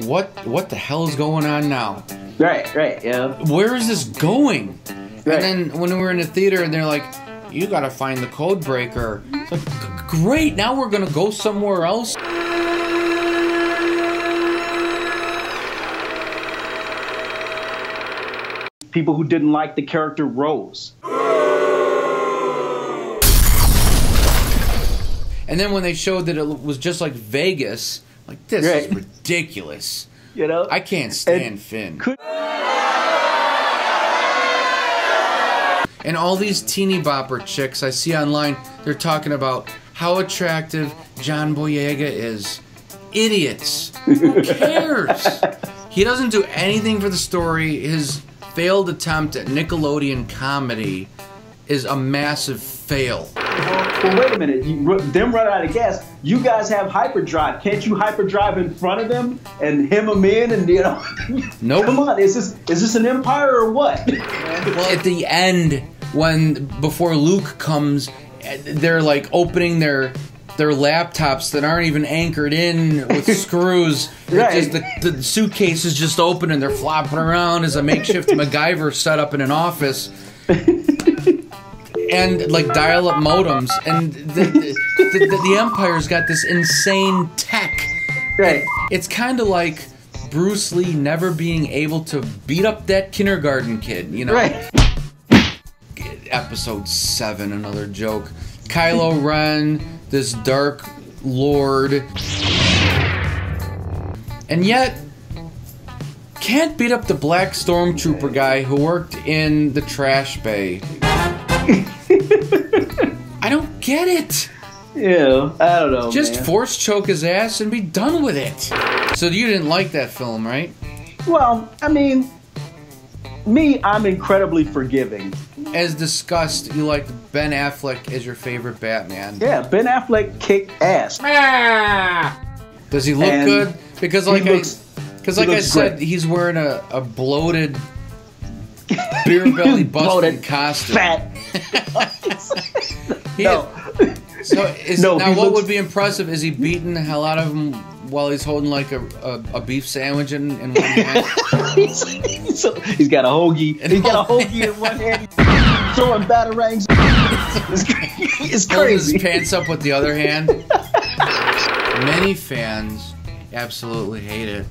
what the hell is going on now? Right, yeah. Where is this going? Right. And then when we were in the theater and they're like, you gotta find the code breaker. It's like, great, now we're gonna go somewhere else? People who didn't like the character Rose. And then when they showed that it was just like Vegas, like, this is ridiculous. You know? I can't stand Finn. And all these teeny bopper chicks I see online, they're talking about how attractive John Boyega is. Idiots. Who cares? He doesn't do anything for the story. His failed attempt at Nickelodeon comedy is a massive fail. Well, wait a minute. Them run out of gas. You guys have hyperdrive. Can't you hyperdrive in front of them and hem them in? And you know, nope. Come on, is this an empire or what? Well, at the end, before Luke comes, they're like opening their laptops that aren't even anchored in with screws. Right. The suitcase is just open and they're flopping around as a makeshift MacGyver set up in an office. And like dial-up modems, and the Empire's got this insane tech. Right. It's kind of like Bruce Lee never being able to beat up that kindergarten kid, you know? Right. Episode 7, another joke. Kylo Ren, this dark lord, and yet can't beat up the black stormtrooper guy who worked in the trash bay. I don't get it. Yeah, I don't know. Just man. force choke his ass and be done with it. So you didn't like that film, right? Well, I mean, I'm incredibly forgiving. As discussed, you liked Ben Affleck as your favorite Batman. Yeah, Ben Affleck kicked ass. Does he look good? Because like I said, great. he's wearing a bloated, beer belly busted costume. Fat. No. So what would be impressive is he beating the hell out of him while he's holding like a beef sandwich in one hand. He's got a hoagie. He's got a hoagie in one hand. Throwing batarangs. It's crazy. His pants up with the other hand. Many fans absolutely hate it.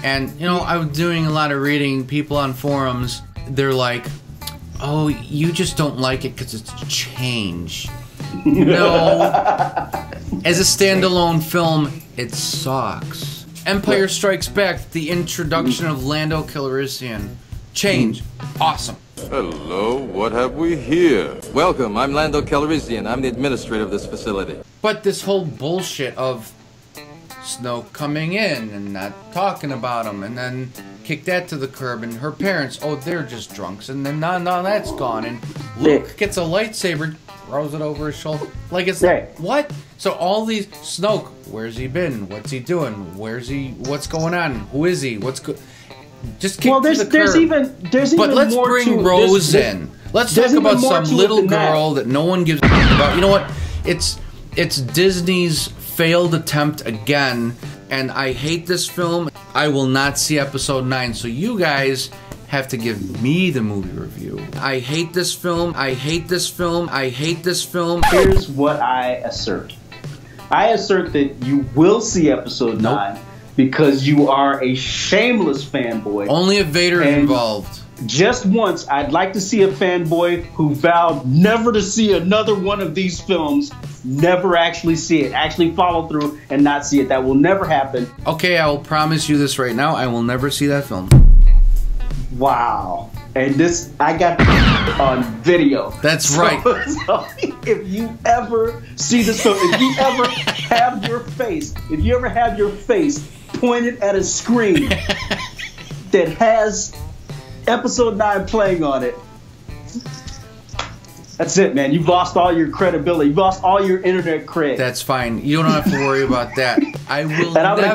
And, you know, I was doing a lot of reading. People on forums, they're like, oh, you just don't like it because it's change. No. As a standalone film, it sucks. Empire Strikes Back, the introduction of Lando Calrissian. Change. Awesome. Hello, what have we here? Welcome, I'm Lando Calrissian. I'm the administrator of this facility. But this whole bullshit of Snoke coming in and not talking about him, and then kick that to the curb, and her parents, oh, they're just drunks, and then no, that's gone, and Luke gets a lightsaber, throws it over his shoulder, like it's what? So all these Snoke, where's he been? What's he doing? What's going on? Who is he? What's good? Just kick to the curb. There's even but let's bring Rose in. Let's talk about some little girl that no one gives a about. You know what? It's Disney's failed attempt again, and I hate this film. I will not see episode 9, so you guys have to give me the movie review. I hate this film. I hate this film. I hate this film. Here's what I assert. I assert that you will see episode 9 because you are a shameless fanboy. Only if Vader is involved. Just once, I'd like to see a fanboy who vowed never to see another one of these films, never actually see it, actually follow through and not see it. That will never happen. Okay, I will promise you this right now. I will never see that film. Wow. And this, I got on video. That's right. So if you ever see this film, if you ever have your face pointed at a screen that has episode 9 playing on it, that's it, man. You've lost all your credibility. You've lost all your internet cred. That's fine. You don't have to worry about that. I will and I'm never...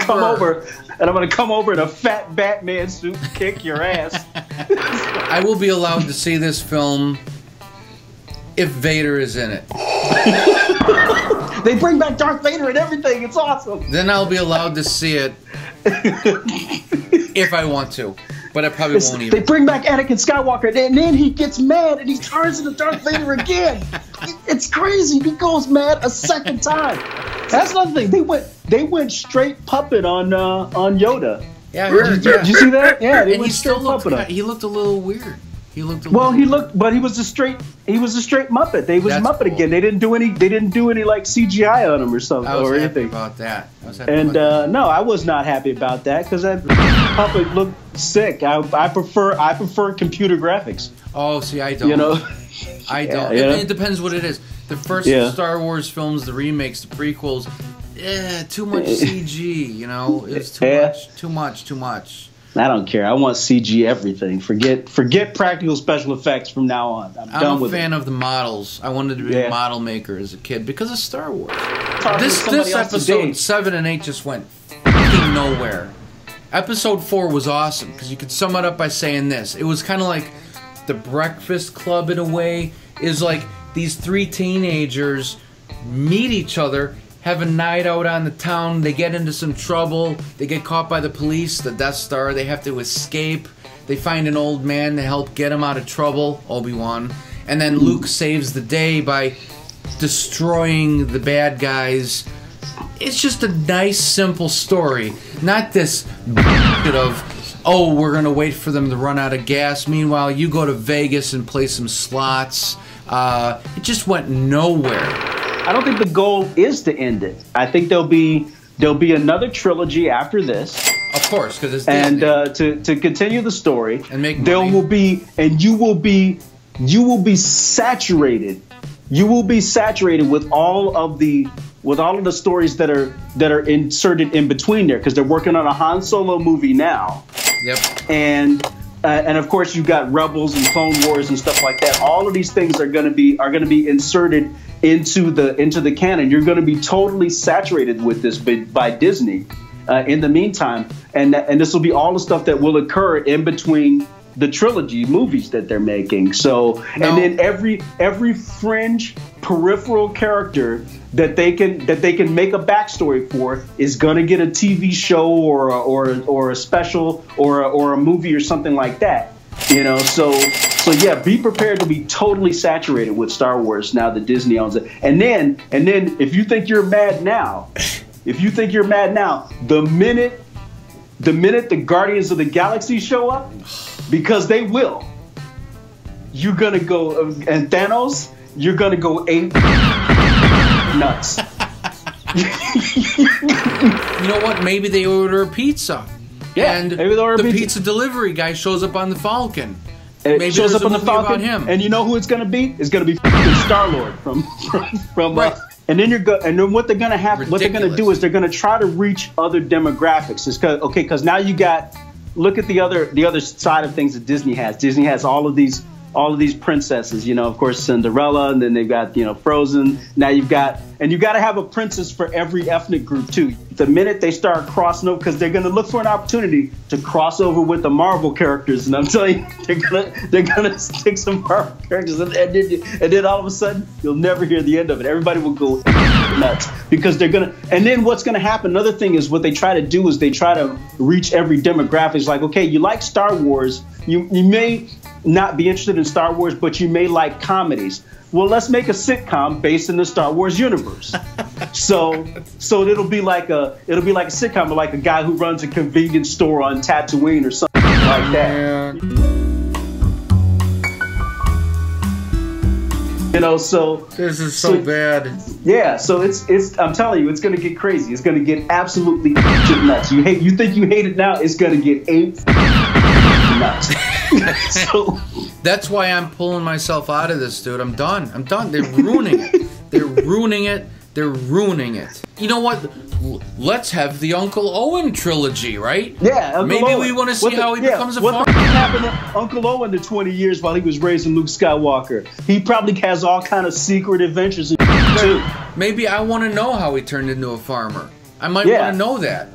gonna come over in a fat Batman suit and kick your ass. I will be allowed to see this film if Vader is in it. They bring back Darth Vader and everything. It's awesome. Then I'll be allowed to see it if I want to, but I probably won't They even. bring back Anakin Skywalker, and then he gets mad and he turns into Darth Vader again. It's crazy. He goes mad a second time. That's another thing. They went straight puppet on Yoda. Yeah, I heard. Did you see that? Yeah, they And went he still straight looked. puppet on. He looked a little weird. He looked. Well, but he was a straight Muppet. They was That's Muppet cool. again. They didn't do any like CGI on him or something I was or happy anything. about that. I was happy And about that. no, I was not happy about that because that puppet looked sick. I prefer computer graphics. Oh, see, I don't. You know, I don't. Yeah. It depends what it is. The first Yeah. Star Wars films, the remakes, the prequels, too much CG. You know, it's too much. I don't care. I want CG everything. Forget practical special effects from now on. I'm done I'm a with fan it. of the models. I wanted to be Yeah. a model maker as a kid because of Star Wars. Talking to This somebody else episode today. 7 and 8 just went fucking nowhere. Episode 4 was awesome because you could sum it up by saying this. It was kind of like the Breakfast Club in a way. It was like these 3 teenagers meet each other, have a night out on the town, they get into some trouble, they get caught by the police, the Death Star, they have to escape, they find an old man to help get them out of trouble, Obi-Wan, and then Luke saves the day by destroying the bad guys. It's just a nice, simple story, not this bullshit of, oh, we're gonna wait for them to run out of gas, meanwhile you go to Vegas and play some slots. It just went nowhere. I don't think the goal is to end it. I think there'll be another trilogy after this, Of course, because it's and Disney. to continue the story. And make there money. will be, and you will be saturated. You will be saturated with all of the stories that are inserted in between there because they're working on a Han Solo movie now. Yep. And of course you got Rebels and Clone Wars and stuff like that. All of these things are going to be inserted into the canon. You're going to be totally saturated with this by Disney. In the meantime, and this will be all the stuff that will occur in between the trilogy movies that they're making. So No. and then every fringe peripheral character that they can make a backstory for is gonna get a TV show or a special or a movie or something like that. You know, so yeah, be prepared to be totally saturated with Star Wars now that Disney owns it. And then if you think you're mad now, the minute the Guardians of the Galaxy show up, because they will, you're gonna go and Thanos, you're gonna go ape nuts. You know what? Maybe they order a pizza. Yeah, and maybe they order the a pizza delivery guy shows up on the Falcon. It Maybe shows there's up a on the movie Falcon, about him. and you know who it's gonna be? It's gonna be Star-Lord from Right. and then what they're gonna have, what they're gonna do Ridiculous. is they're gonna try to reach other demographics. It's because now you got, look at the other side of things that Disney has. Disney has all of these princesses, you know, of course Cinderella, and then they've got, you know, Frozen. Now you got to have a princess for every ethnic group too. The minute they start crossing over, because they're going to look for an opportunity to cross over with the Marvel characters, and I'm telling you, they're gonna stick some Marvel characters, and then all of a sudden you'll never hear the end of it. Everybody will go nuts because they're gonna. And then what's going to happen? Another thing is what they try to do is they try to reach every demographic. It's like, okay, you like Star Wars, you may not be interested in Star Wars, but you may like comedies. Well, let's make a sitcom based in the Star Wars universe. so it'll be like a sitcom, or like a guy who runs a convenience store on Tatooine or something like that. You know, so This is so bad. yeah, so it's I'm telling you, it's gonna get crazy. It's gonna get absolutely nuts. You think you hate it now, it's gonna get nuts. So That's why I'm pulling myself out of this, dude. I'm done. They're ruining it. They're ruining it. They're ruining it. You know what? Let's have the Uncle Owen trilogy, right? yeah, Uncle Maybe Owen. we want to see how he becomes a What farmer. the fuck happened to Uncle Owen the 20 years while he was raising Luke Skywalker? He probably has all kind of secret adventures and too. Maybe I want to know how he turned into a farmer. I might Yeah. want to know that.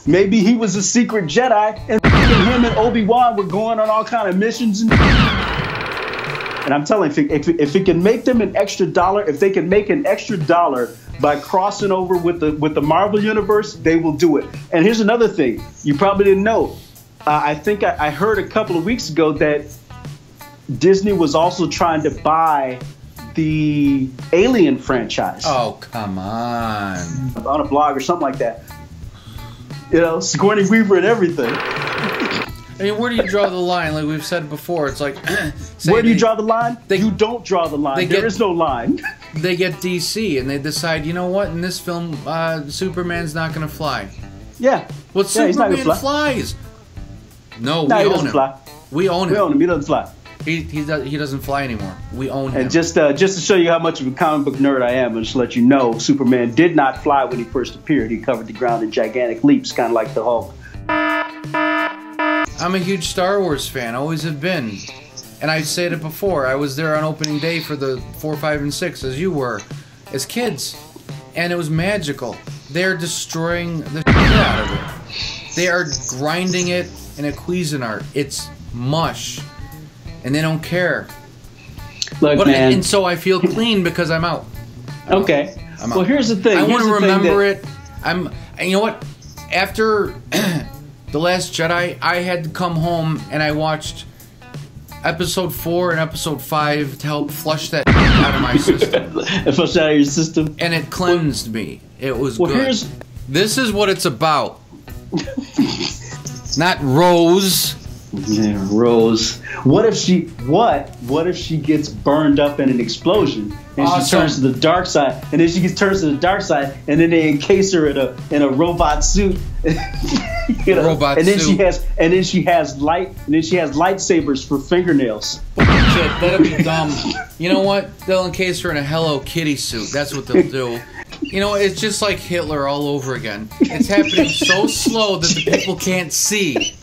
Maybe he was a secret Jedi, and him and Obi-Wan were going on all kind of missions. And I'm telling you, if it can make them an extra dollar, if they can make an extra dollar by crossing over with the Marvel universe, they will do it. And here's another thing you probably didn't know. I think I heard a couple of weeks ago that Disney was also trying to buy the Alien franchise. Oh, come on. On a blog or something like that. You know, Sigourney Weaver and everything. I mean, where do you draw the line? Like we've said before, it's like... Where do you draw the line? You don't draw the line. There is no line. They get DC and they decide, you know what? In this film, Superman's not going to fly. Yeah. Well, Superman flies. No, we own him. Fly. We own him. We own him. He doesn't fly. He doesn't fly anymore. We own him. And just to show you how much of a comic book nerd I am, and just to let you know, Superman did not fly when he first appeared. He covered the ground in gigantic leaps, kind of like the Hulk. I'm a huge Star Wars fan. Always have been. And I've said it before. I was there on opening day for the 4, 5, and 6, as you were, as kids. And it was magical. They're destroying the shit out of it. They are grinding it in a Cuisinart. It's mush. And they don't care. Look, man. And so I feel clean because I'm out. Okay. I'm out. Well, here's the thing. I want to remember it. And you know what? After The Last Jedi, I had to come home and I watched episode 4 and episode 5 to help flush that out of my system. Flush out of your system? And it cleansed me. It was good. This is what it's about. Not Rose. Yeah, Rose. What if she gets burned up in an explosion and she turns to the dark side, and then she turns to the dark side, and then they encase her in a robot suit. You know? Robot and then suit. And then she has lightsabers for fingernails. Shit, that'd be dumb. You know what? They'll encase her in a Hello Kitty suit. That's what they'll do. You know, it's just like Hitler all over again. It's happening so slow that the people can't see.